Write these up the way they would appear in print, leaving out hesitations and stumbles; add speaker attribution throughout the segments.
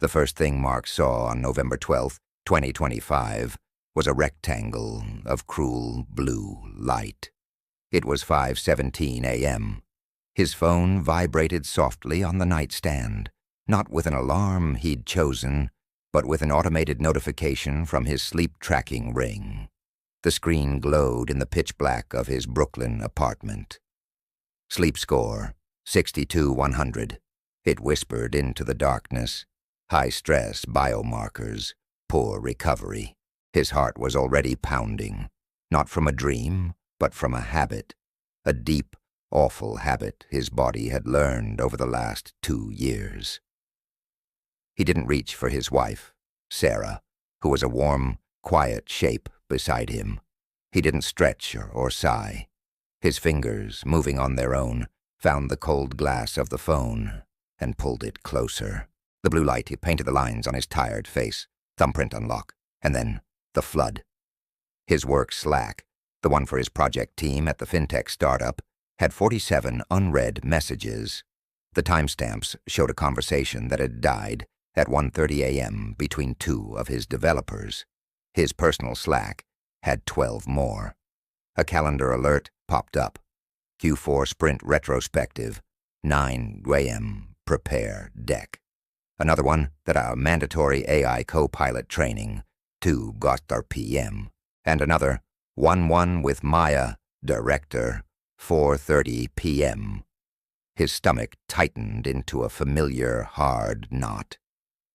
Speaker 1: The first thing Mark saw on November 12th, 2025, was a rectangle of cruel blue light. It was 5:17 a.m. His phone vibrated softly on the nightstand, not with an alarm he'd chosen, but with an automated notification from his sleep-tracking ring. The screen glowed in the pitch black of his Brooklyn apartment. Sleep score, 62-100. It whispered into the darkness. High-stress biomarkers, poor recovery. His heart was already pounding, not from a dream, but from a habit, a deep, awful habit his body had learned over the last 2 years. He didn't reach for his wife, Sarah, who was a warm, quiet shape beside him. He didn't stretch or sigh. His fingers, moving on their own, found the cold glass of the phone and pulled it closer. The blue light painted the lines on his tired face, thumbprint unlock, and then the flood. His work Slack, the one for his project team at the fintech startup, had 47 unread messages. The timestamps showed a conversation that had died at 1:30 a.m. between 2 of his developers. His personal Slack had 12 more. A calendar alert popped up. Q4 Sprint Retrospective, 9 a.m. Prepare Deck. Another one that a mandatory AI co-pilot training, 2 p.m. And another, 1-1 with Maya, director, 4:30 p.m. His stomach tightened into a familiar, hard knot.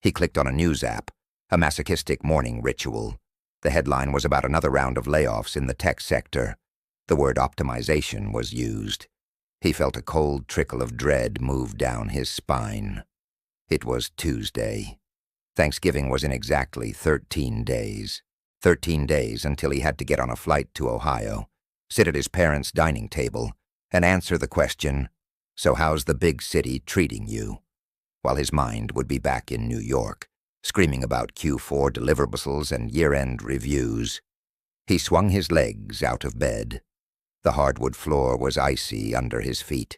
Speaker 1: He clicked on a news app, a masochistic morning ritual. The headline was about another round of layoffs in the tech sector. The word optimization was used. He felt a cold trickle of dread move down his spine. It was Tuesday. Thanksgiving was in exactly 13 days. 13 days until he had to get on a flight to Ohio, sit at his parents' dining table, and answer the question, "So how's the big city treating you?" While his mind would be back in New York, screaming about Q4 deliverables and year-end reviews. He swung his legs out of bed. The hardwood floor was icy under his feet.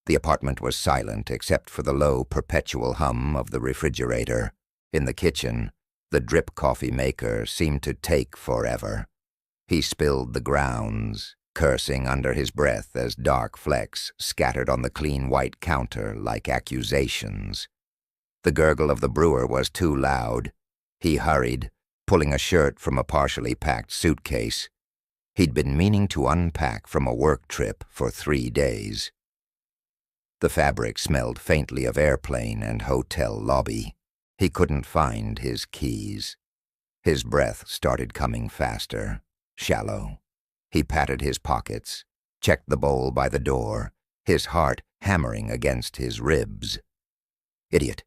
Speaker 1: The apartment was silent except for the low, perpetual hum of the refrigerator. In the kitchen, the drip coffee maker seemed to take forever. He spilled the grounds, cursing under his breath as dark flecks scattered on the clean white counter like accusations. The gurgle of the brewer was too loud. He hurried, pulling a shirt from a partially packed suitcase. He'd been meaning to unpack from a work trip for 3 days. The fabric smelled faintly of airplane and hotel lobby. He couldn't find his keys. His breath started coming faster, shallow. He patted his pockets, checked the bowl by the door, his heart hammering against his ribs. "Idiot.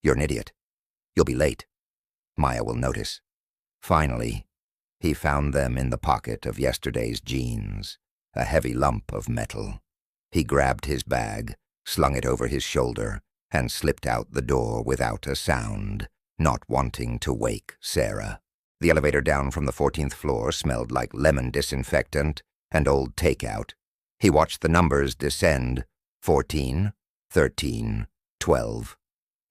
Speaker 1: You're an idiot. You'll be late. Maya will notice." Finally, he found them in the pocket of yesterday's jeans, a heavy lump of metal. He grabbed his bag, slung it over his shoulder, and slipped out the door without a sound, not wanting to wake Sarah. The elevator down from the 14th floor smelled like lemon disinfectant and old takeout. He watched the numbers descend, 14, 13, 12.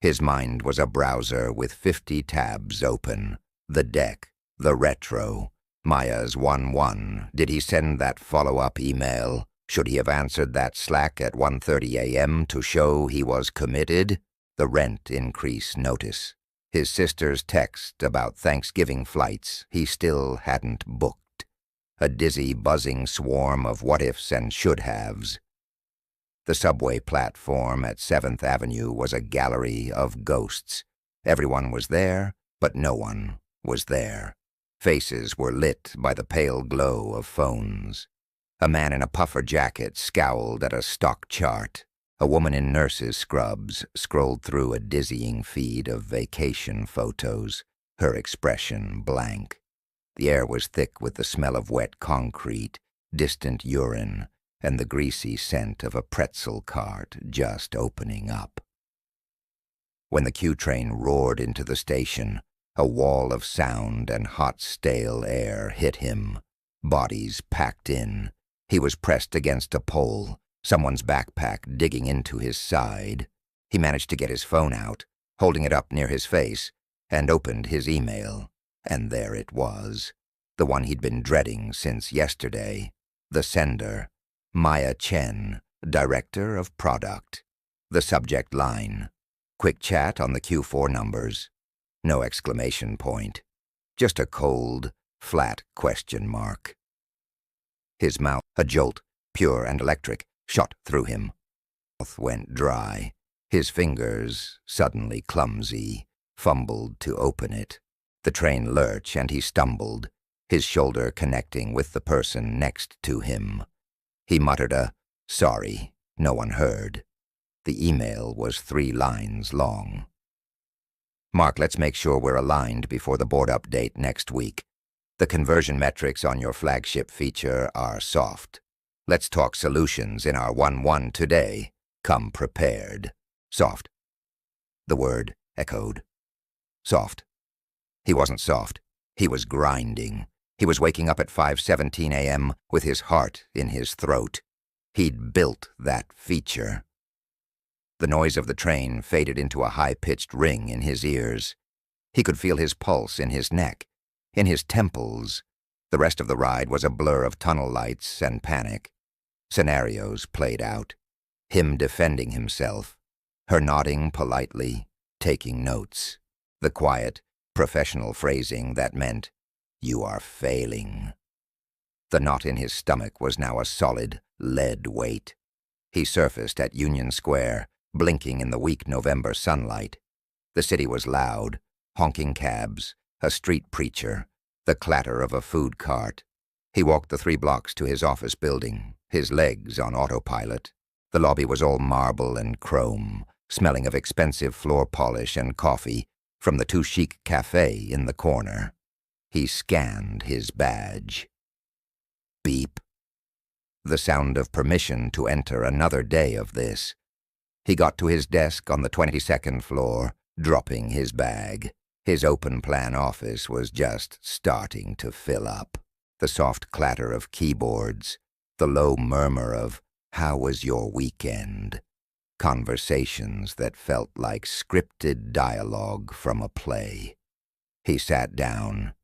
Speaker 1: His mind was a browser with 50 tabs open. The deck, the retro, Maya's 1-1. Did he send that follow-up email? Should he have answered that Slack at 1:30 a.m. to show he was committed? The rent increase notice. His sister's text about Thanksgiving flights he still hadn't booked. A dizzy, buzzing swarm of what-ifs and should-haves. The subway platform at 7th Avenue was a gallery of ghosts. Everyone was there, but no one was there. Faces were lit by the pale glow of phones. A man in a puffer jacket scowled at a stock chart. A woman in nurse's scrubs scrolled through a dizzying feed of vacation photos, her expression blank. The air was thick with the smell of wet concrete, distant urine, and the greasy scent of a pretzel cart just opening up. When the Q train roared into the station, a wall of sound and hot, stale air hit him. Bodies packed in. He was pressed against a pole, someone's backpack digging into his side. He managed to get his phone out, holding it up near his face, and opened his email. And there it was, the one he'd been dreading since yesterday. The sender, Maya Chen, Director of Product. The subject line, quick chat on the Q4 numbers. No exclamation point. Just a cold, flat question mark. His mouth, a jolt, pure and electric, shot through him. Mouth went dry. His fingers, suddenly clumsy, fumbled to open it. The train lurched and he stumbled, his shoulder connecting with the person next to him. He muttered a, "Sorry," no one heard. The email was 3 lines long. "Mark, let's make sure we're aligned before the board update next week. The conversion metrics on your flagship feature are soft. Let's talk solutions in our 1-1 today. Come prepared." Soft. The word echoed. Soft. He wasn't soft. He was grinding. He was waking up at 5:17 a.m. with his heart in his throat. He'd built that feature. The noise of the train faded into a high-pitched ring in his ears. He could feel his pulse in his neck, in his temples. The rest of the ride was a blur of tunnel lights and panic. Scenarios played out. Him defending himself. Her nodding politely, taking notes. The quiet, professional phrasing that meant, "You are failing." The knot in his stomach was now a solid, lead weight. He surfaced at Union Square, blinking in the weak November sunlight. The city was loud, honking cabs, a street preacher, the clatter of a food cart. He walked the 3 blocks to his office building, his legs on autopilot. The lobby was all marble and chrome, smelling of expensive floor polish and coffee from the too chic cafe in the corner. He scanned his badge. Beep. The sound of permission to enter another day of this. He got to his desk on the 22nd floor, dropping his bag. His open-plan office was just starting to fill up. The soft clatter of keyboards, the low murmur of, "How was your weekend?" Conversations that felt like scripted dialogue from a play. He sat down,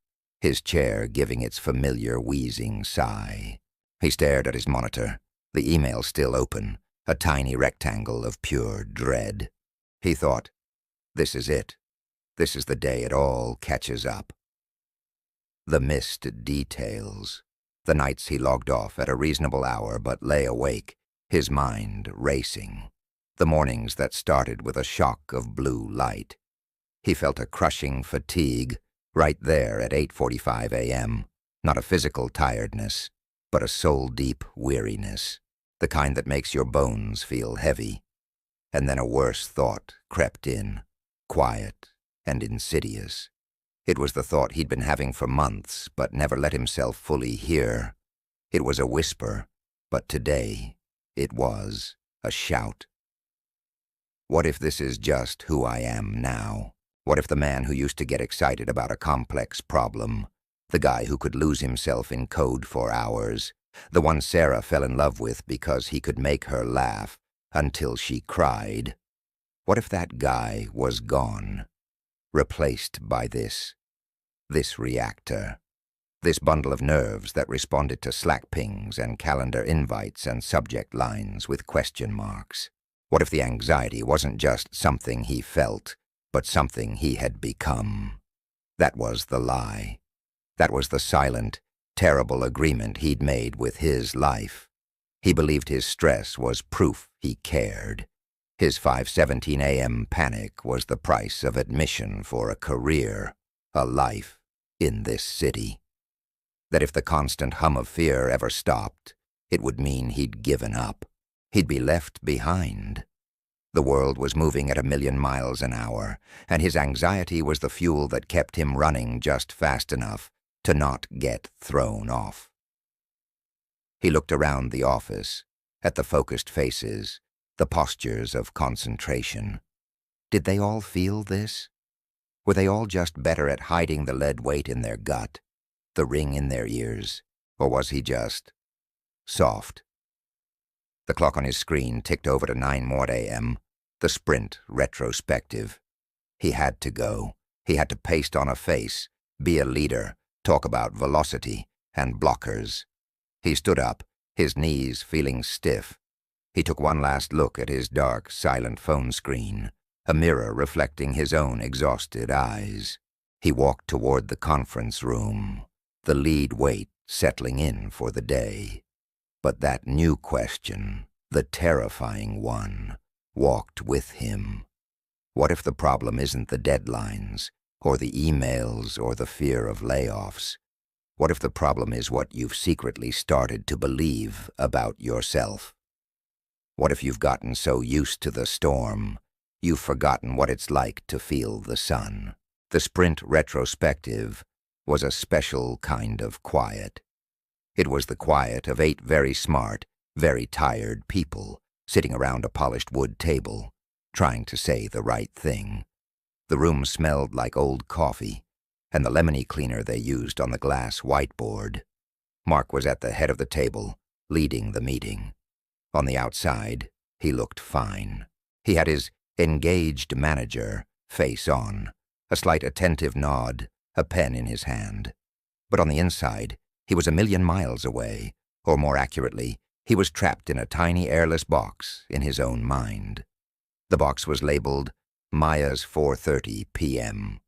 Speaker 1: his chair giving its familiar wheezing sigh. He stared at his monitor, the email still open, a tiny rectangle of pure dread. He thought, this is it. This is the day it all catches up. The missed details. The nights he logged off at a reasonable hour but lay awake, his mind racing. The mornings that started with a shock of blue light. He felt a crushing fatigue right there at 8:45 a.m. Not a physical tiredness, but a soul-deep weariness, the kind that makes your bones feel heavy. And then a worse thought crept in, quiet and insidious. It was the thought he'd been having for months, but never let himself fully hear. It was a whisper, but today it was a shout. What if this is just who I am now? What if the man who used to get excited about a complex problem, the guy who could lose himself in code for hours, the one Sarah fell in love with because he could make her laugh until she cried, what if that guy was gone, replaced by this reactor, this bundle of nerves that responded to Slack pings and calendar invites and subject lines with question marks? What if the anxiety wasn't just something he felt, but something he had become? That was the lie. That was the silent, terrible agreement he'd made with his life. He believed his stress was proof he cared. His 5:17 a.m. panic was the price of admission for a career, a life in this city. That if the constant hum of fear ever stopped, it would mean he'd given up. He'd be left behind. The world was moving at 1,000,000 miles an hour, and his anxiety was the fuel that kept him running just fast enough to not get thrown off. He looked around the office, at the focused faces, the postures of concentration. Did they all feel this? Were they all just better at hiding the lead weight in their gut, the ring in their ears, or was he just soft? The clock on his screen ticked over to 9 more a.m., the sprint retrospective. He had to go. He had to paste on a face, be a leader, talk about velocity and blockers. He stood up, his knees feeling stiff. He took one last look at his dark, silent phone screen, a mirror reflecting his own exhausted eyes. He walked toward the conference room, the lead weight settling in for the day. But that new question, the terrifying one, walked with him. What if the problem isn't the deadlines, or the emails, or the fear of layoffs? What if the problem is what you've secretly started to believe about yourself? What if you've gotten so used to the storm, you've forgotten what it's like to feel the sun? The sprint retrospective was a special kind of quiet. It was the quiet of 8 very smart, very tired people sitting around a polished wood table, trying to say the right thing. The room smelled like old coffee and the lemony cleaner they used on the glass whiteboard. Mark was at the head of the table, leading the meeting. On the outside, he looked fine. He had his engaged manager face on, a slight attentive nod, a pen in his hand. But on the inside, he was a million miles away, or more accurately, he was trapped in a tiny airless box in his own mind. The box was labeled Maya's 4:30 p.m.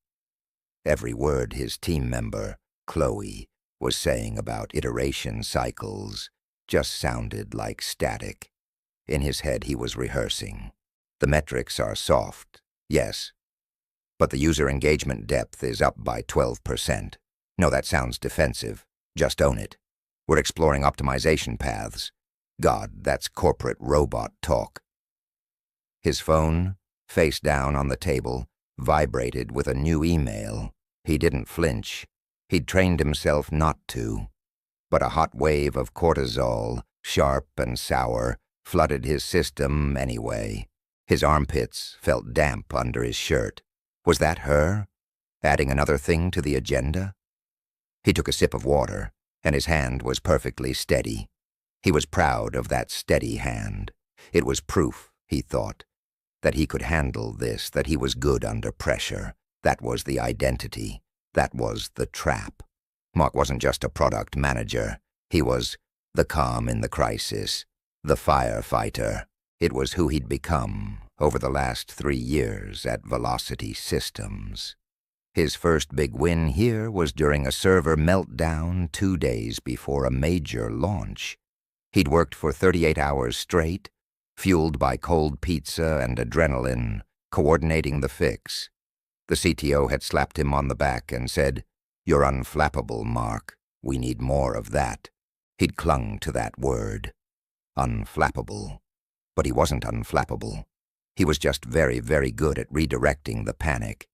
Speaker 1: Every word his team member, Chloe, was saying about iteration cycles just sounded like static. In his head he was rehearsing. The metrics are soft, yes, but the user engagement depth is up by 12%. No, that sounds defensive. Just own it. We're exploring optimization paths. God, that's corporate robot talk. His phone, face down on the table, vibrated with a new email. He didn't flinch. He'd trained himself not to. But a hot wave of cortisol, sharp and sour, flooded his system anyway. His armpits felt damp under his shirt. Was that her? Adding another thing to the agenda? He took a sip of water, and his hand was perfectly steady. He was proud of that steady hand. It was proof, he thought, that he could handle this, that he was good under pressure. That was the identity. That was the trap. Mark wasn't just a product manager. He was the calm in the crisis, the firefighter. It was who he'd become over the last 3 years at Velocity Systems. His first big win here was during a server meltdown 2 days before a major launch. He'd worked for 38 hours straight, fueled by cold pizza and adrenaline, coordinating the fix. The CTO had slapped him on the back and said, "You're unflappable, Mark. We need more of that." He'd clung to that word. Unflappable. But he wasn't unflappable. He was just very, very good at redirecting the panic.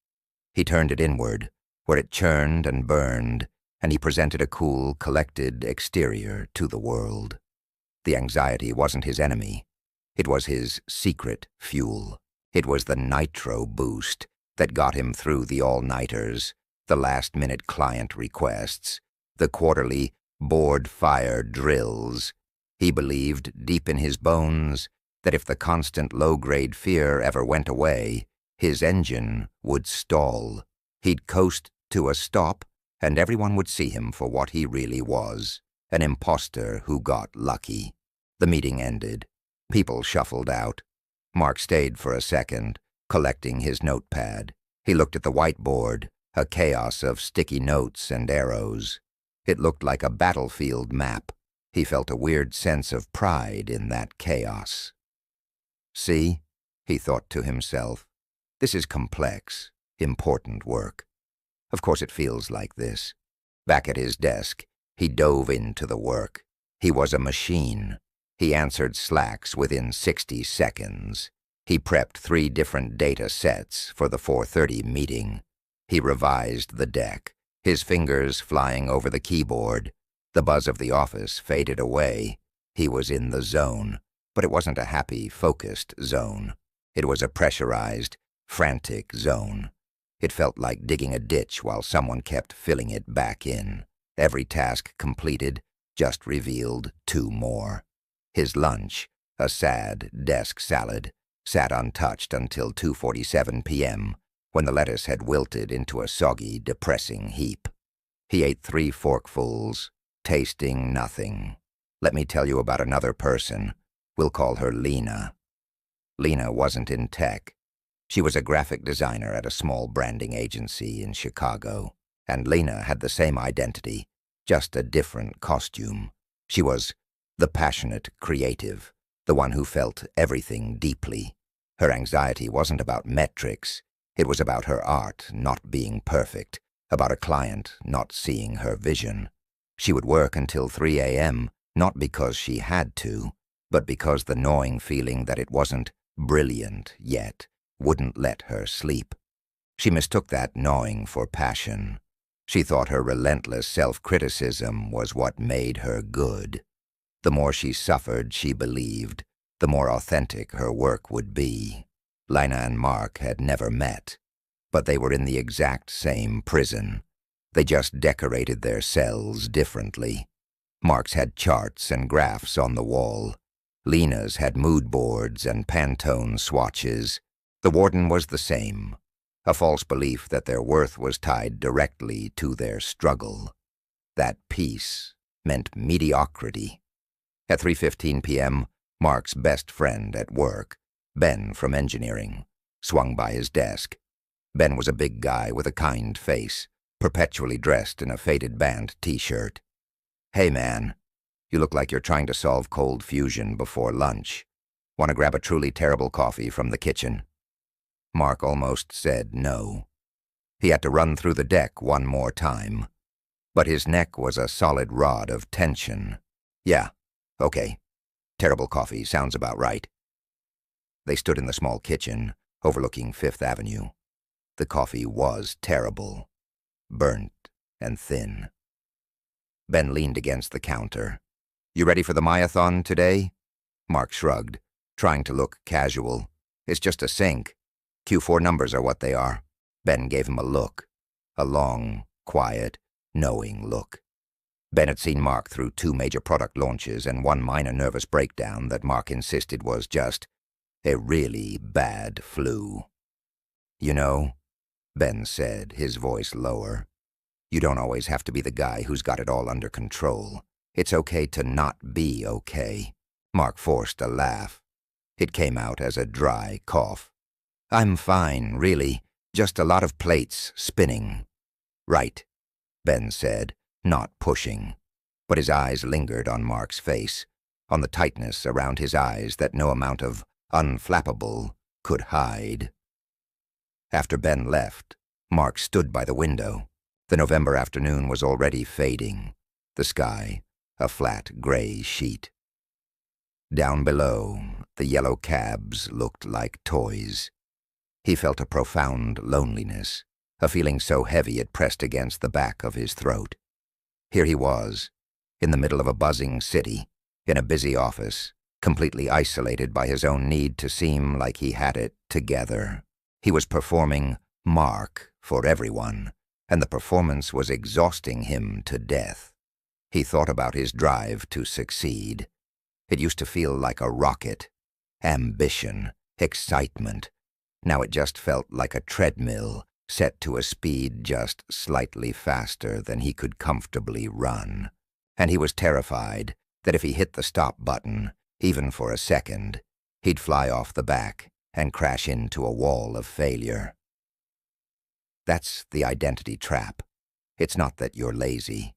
Speaker 1: He turned it inward, where it churned and burned, and he presented a cool, collected exterior to the world. The anxiety wasn't his enemy. It was his secret fuel. It was the nitro boost that got him through the all-nighters, the last-minute client requests, the quarterly board-fire drills. He believed, deep in his bones, that if the constant low-grade fear ever went away, his engine would stall. He'd coast to a stop, and everyone would see him for what he really was, an imposter who got lucky. The meeting ended. People shuffled out. Mark stayed for a second, collecting his notepad. He looked at the whiteboard, a chaos of sticky notes and arrows. It looked like a battlefield map. He felt a weird sense of pride in that chaos. See, he thought to himself, this is complex, important work. Of course it feels like this. Back at his desk, he dove into the work. He was a machine. He answered Slacks within 60 seconds. He prepped 3 different data sets for the 4:30 meeting. He revised the deck, his fingers flying over the keyboard. The buzz of the office faded away. He was in the zone, but it wasn't a happy, focused zone. It was a pressurized, frantic zone. It felt like digging a ditch while someone kept filling it back in. Every task completed just revealed 2 more. His lunch, a sad desk salad, sat untouched until 2:47 p.m., when the lettuce had wilted into a soggy, depressing heap. He ate 3 forkfuls, tasting nothing. Let me tell you about another person. We'll call her Lena. Lena wasn't in tech. She was a graphic designer at a small branding agency in Chicago, and Lena had the same identity, just a different costume. She was the passionate creative, the one who felt everything deeply. Her anxiety wasn't about metrics. It was about her art not being perfect, about a client not seeing her vision. She would work until 3 a.m., not because she had to, but because the gnawing feeling that it wasn't brilliant yet wouldn't let her sleep. She mistook that gnawing for passion. She thought her relentless self-criticism was what made her good. The more she suffered, she believed, the more authentic her work would be. Lena and Mark had never met, but they were in the exact same prison. They just decorated their cells differently. Mark's had charts and graphs on the wall. Lena's had mood boards and Pantone swatches. The warden was the same, a false belief that their worth was tied directly to their struggle. That peace meant mediocrity. At 3:15 p.m., Mark's best friend at work, Ben from engineering, swung by his desk. Ben was a big guy with a kind face, perpetually dressed in a faded band t-shirt. "Hey man, you look like you're trying to solve cold fusion before lunch. Want to grab a truly terrible coffee from the kitchen?" Mark almost said no. He had to run through the deck one more time, but his neck was a solid rod of tension. "Yeah, okay. Terrible coffee sounds about right." They stood in the small kitchen overlooking Fifth Avenue. The coffee was terrible, burnt and thin. Ben leaned against the counter. "You ready for the Myathon today?" Mark shrugged, trying to look casual. "It's just a sink. Q4 numbers are what they are." Ben gave him a look, a long, quiet, knowing look. Ben had seen Mark through 2 major product launches and 1 minor nervous breakdown that Mark insisted was just a really bad flu. "You know," Ben said, his voice lower, "you don't always have to be the guy who's got it all under control. It's okay to not be okay." Mark forced a laugh. It came out as a dry cough. "I'm fine, really. Just a lot of plates spinning." "Right," Ben said, not pushing. But his eyes lingered on Mark's face, on the tightness around his eyes that no amount of unflappable could hide. After Ben left, Mark stood by the window. The November afternoon was already fading. The sky, a flat gray sheet. Down below, the yellow cabs looked like toys. He felt a profound loneliness, a feeling so heavy it pressed against the back of his throat. Here he was, in the middle of a buzzing city, in a busy office, completely isolated by his own need to seem like he had it together. He was performing Mark for everyone, and the performance was exhausting him to death. He thought about his drive to succeed. It used to feel like a rocket, ambition, excitement. Now it just felt like a treadmill set to a speed just slightly faster than he could comfortably run. And he was terrified that if he hit the stop button, even for a second, he'd fly off the back and crash into a wall of failure. That's the identity trap. It's not that you're lazy.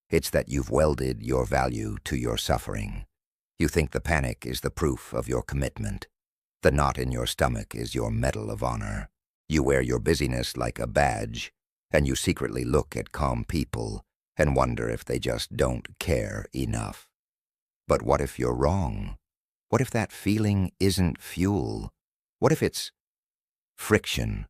Speaker 1: It's that you've welded your value to your suffering. You think the panic is the proof of your commitment. The knot in your stomach is your medal of honor. You wear your busyness like a badge, and you secretly look at calm people and wonder if they just don't care enough. But what if you're wrong? What if that feeling isn't fuel? What if it's friction?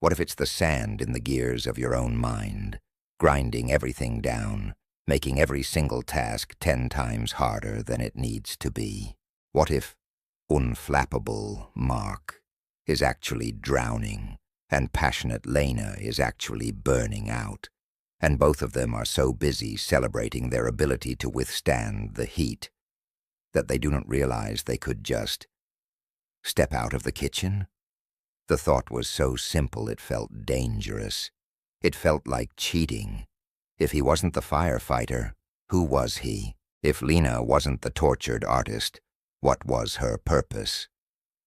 Speaker 1: What if it's the sand in the gears of your own mind, grinding everything down, making every single task 10 times harder than it needs to be? What if unflappable Mark is actually drowning, and passionate Lena is actually burning out, and both of them are so busy celebrating their ability to withstand the heat that they do not realize they could just step out of the kitchen The thought was so simple it felt dangerous. It felt like cheating. If he wasn't the firefighter, who was he? If Lena wasn't the tortured artist, what was her purpose?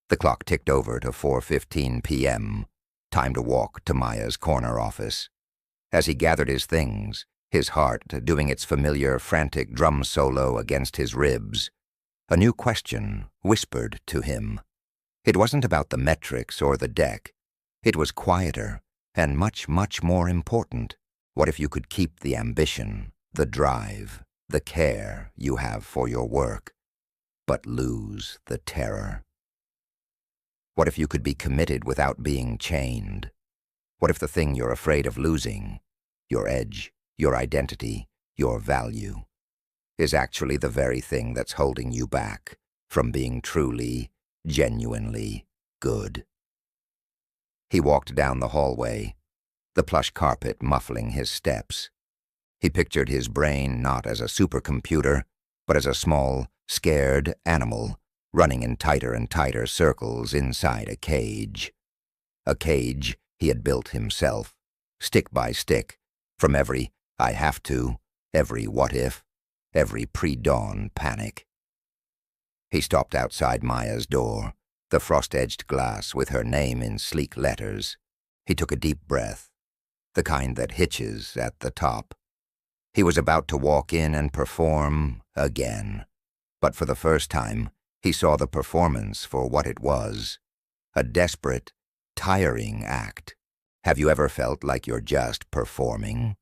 Speaker 1: The clock ticked over to 4:15 p.m. Time to walk to Maya's corner office. As he gathered his things, his heart doing its familiar frantic drum solo against his ribs, a new question whispered to him. It wasn't about the metrics or the deck. It was quieter and much, much more important. What if you could keep the ambition, the drive, the care you have for your work, but lose the terror? What if you could be committed without being chained? What if the thing you're afraid of losing, your edge, your identity, your value, is actually the very thing that's holding you back from being truly, genuinely good? He walked down the hallway, the plush carpet muffling his steps. He pictured his brain not as a supercomputer, but as a small, scared animal running in tighter and tighter circles inside a cage. A cage he had built himself, stick by stick, from every "I have to," every "what if," every pre-dawn panic. He stopped outside Maya's door, the frost-edged glass with her name in sleek letters. He took a deep breath, the kind that hitches at the top. He was about to walk in and perform again, but for the first time, he saw the performance for what it was, a desperate, tiring act. Have you ever felt like you're just performing?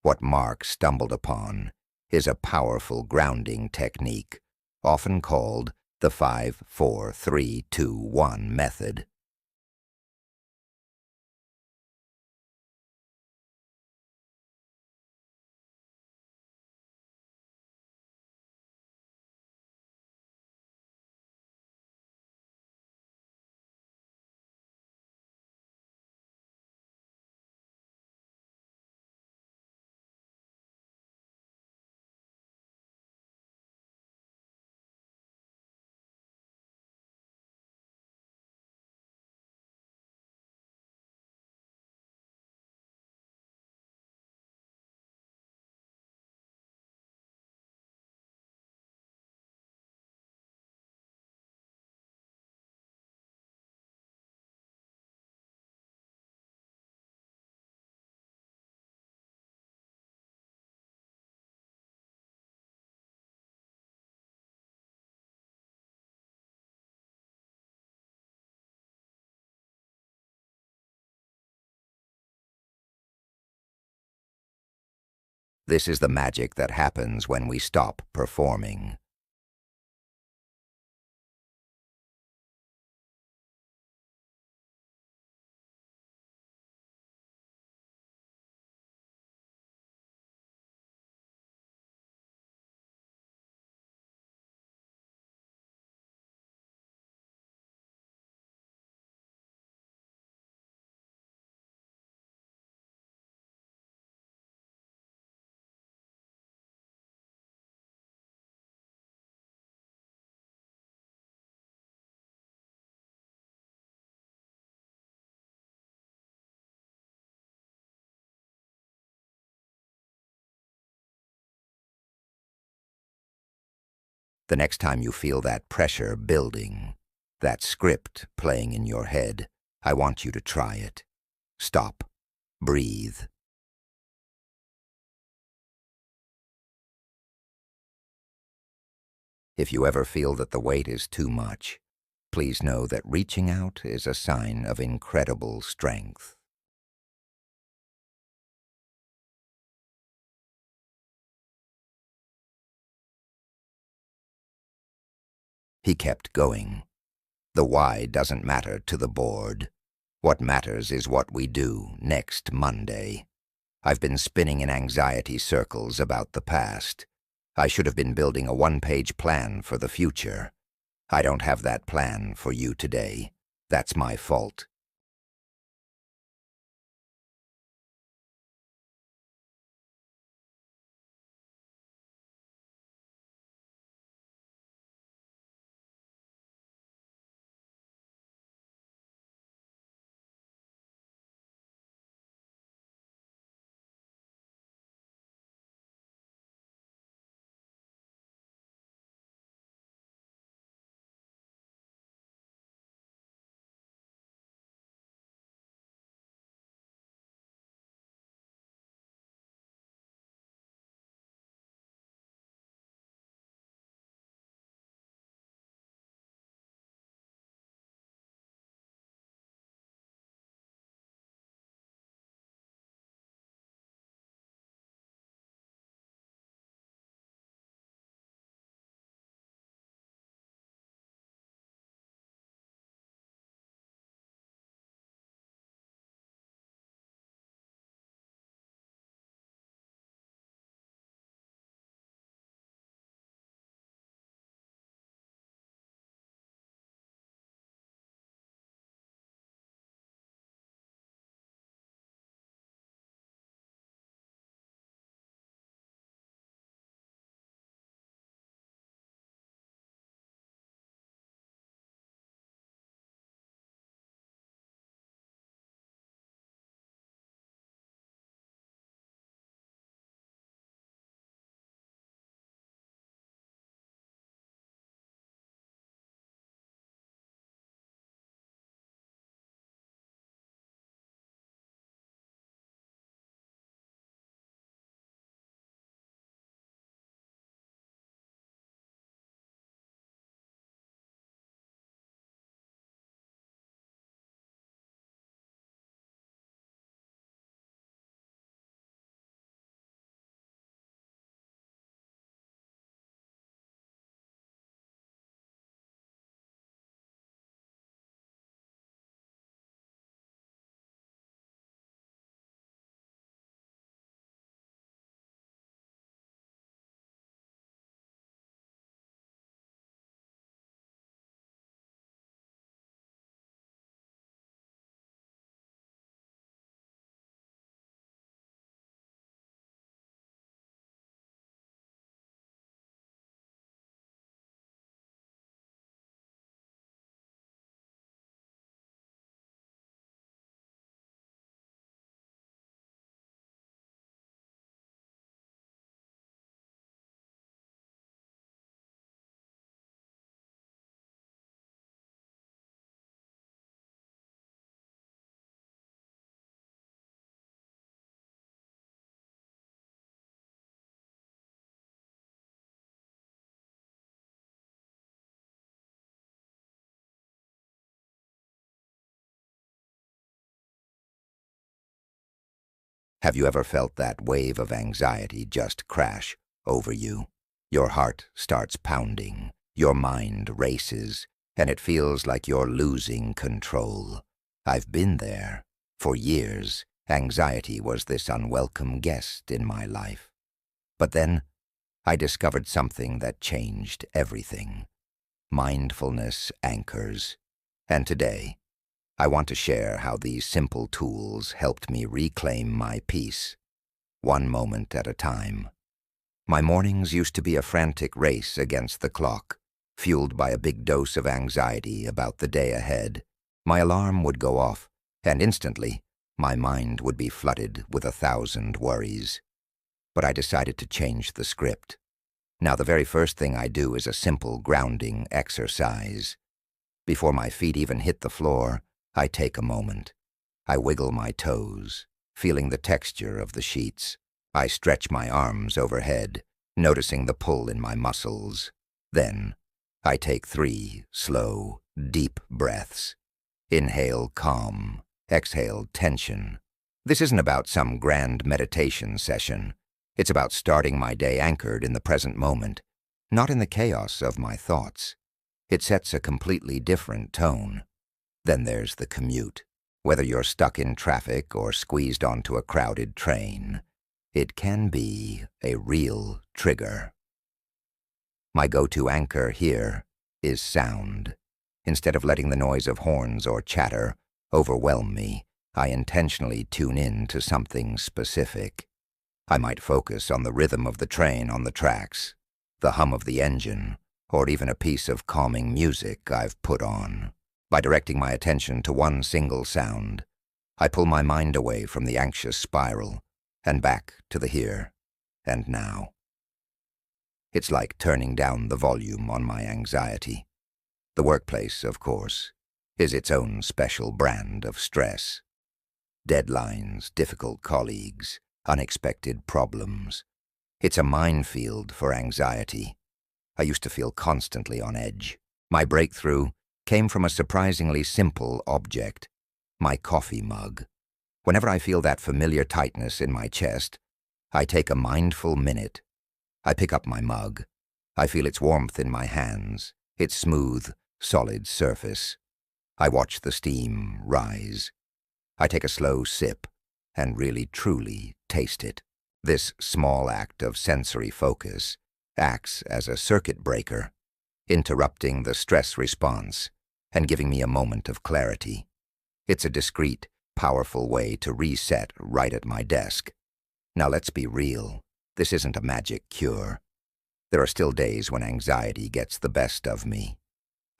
Speaker 1: What Mark stumbled upon is a powerful grounding technique, often called the 5-4-3-2-1 method. This is the magic that happens when we stop performing. The next time you feel that pressure building, that script playing in your head, I want you to try it. Stop. Breathe. If you ever feel that the weight is too much, please know that reaching out is a sign of incredible strength. He kept going. The why doesn't matter to the board. What matters is what we do next Monday. I've been spinning in anxiety circles about the past. I should have been building a one-page plan for the future. I don't have that plan for you today. That's my fault. Have you ever felt that wave of anxiety just crash over you? Your heart starts pounding, your mind races, and it feels like you're losing control. I've been there. For years, anxiety was this unwelcome guest in my life. But then, I discovered something that changed everything. Mindfulness anchors. And today, I want to share how these simple tools helped me reclaim my peace, one moment at a time. My mornings used to be a frantic race against the clock, fueled by a big dose of anxiety about the day ahead. My alarm would go off, and instantly, my mind would be flooded with 1,000 worries. But I decided to change the script. Now the very first thing I do is a simple grounding exercise. Before my feet even hit the floor, I take a moment. I wiggle my toes, feeling the texture of the sheets. I stretch my arms overhead, noticing the pull in my muscles. Then, I take 3 slow, deep breaths. Inhale calm, exhale tension. This isn't about some grand meditation session. It's about starting my day anchored in the present moment, not in the chaos of my thoughts. It sets a completely different tone. Then there's the commute. Whether you're stuck in traffic or squeezed onto a crowded train, it can be a real trigger. My go-to anchor here is sound. Instead of letting the noise of horns or chatter overwhelm me, I intentionally tune in to something specific. I might focus on the rhythm of the train on the tracks, the hum of the engine, or even a piece of calming music I've put on. By directing my attention to one single sound, I pull my mind away from the anxious spiral and back to the here and now. It's like turning down the volume on my anxiety. The workplace, of course, is its own special brand of stress. Deadlines, difficult colleagues, unexpected problems. It's a minefield for anxiety. I used to feel constantly on edge. My breakthrough came from a surprisingly simple object, my coffee mug. Whenever I feel that familiar tightness in my chest, I take a mindful minute. I pick up my mug. I feel its warmth in my hands, its smooth, solid surface. I watch the steam rise. I take a slow sip and really truly taste it. This small act of sensory focus acts as a circuit breaker, interrupting the stress response and giving me a moment of clarity. It's a discreet, powerful way to reset right at my desk. Now let's be real. This isn't a magic cure. There are still days when anxiety gets the best of me.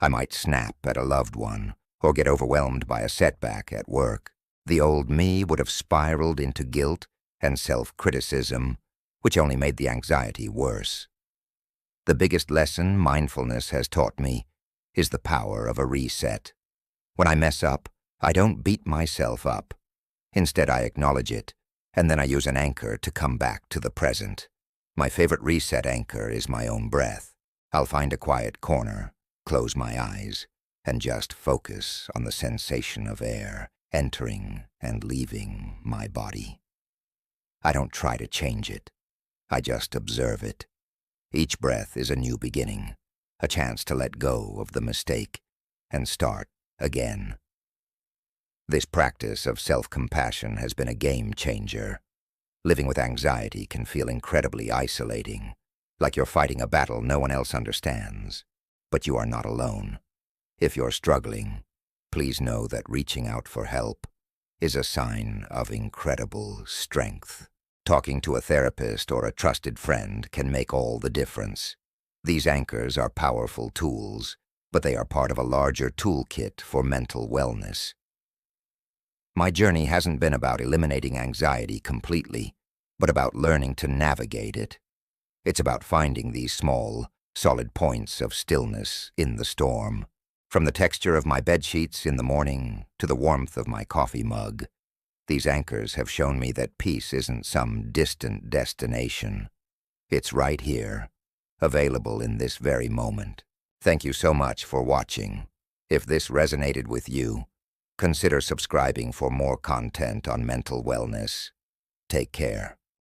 Speaker 1: I might snap at a loved one or get overwhelmed by a setback at work. The old me would have spiraled into guilt and self-criticism, which only made the anxiety worse. The biggest lesson mindfulness has taught me is the power of a reset. When I mess up, I don't beat myself up. Instead, I acknowledge it, and then I use an anchor to come back to the present. My favorite reset anchor is my own breath. I'll find a quiet corner, close my eyes, and just focus on the sensation of air entering and leaving my body. I don't try to change it. I just observe it. Each breath is a new beginning, a chance to let go of the mistake and start again. This practice of self-compassion has been a game changer. Living with anxiety can feel incredibly isolating, like you're fighting a battle no one else understands. But you are not alone. If you're struggling, please know that reaching out for help is a sign of incredible strength. Talking to a therapist or a trusted friend can make all the difference. These anchors are powerful tools, but they are part of a larger toolkit for mental wellness. My journey hasn't been about eliminating anxiety completely, but about learning to navigate it. It's about finding these small, solid points of stillness in the storm. From the texture of my bedsheets in the morning to the warmth of my coffee mug, these anchors have shown me that peace isn't some distant destination. It's right here, available in this very moment. Thank you so much for watching. If this resonated with you, consider subscribing for more content on mental wellness. take care.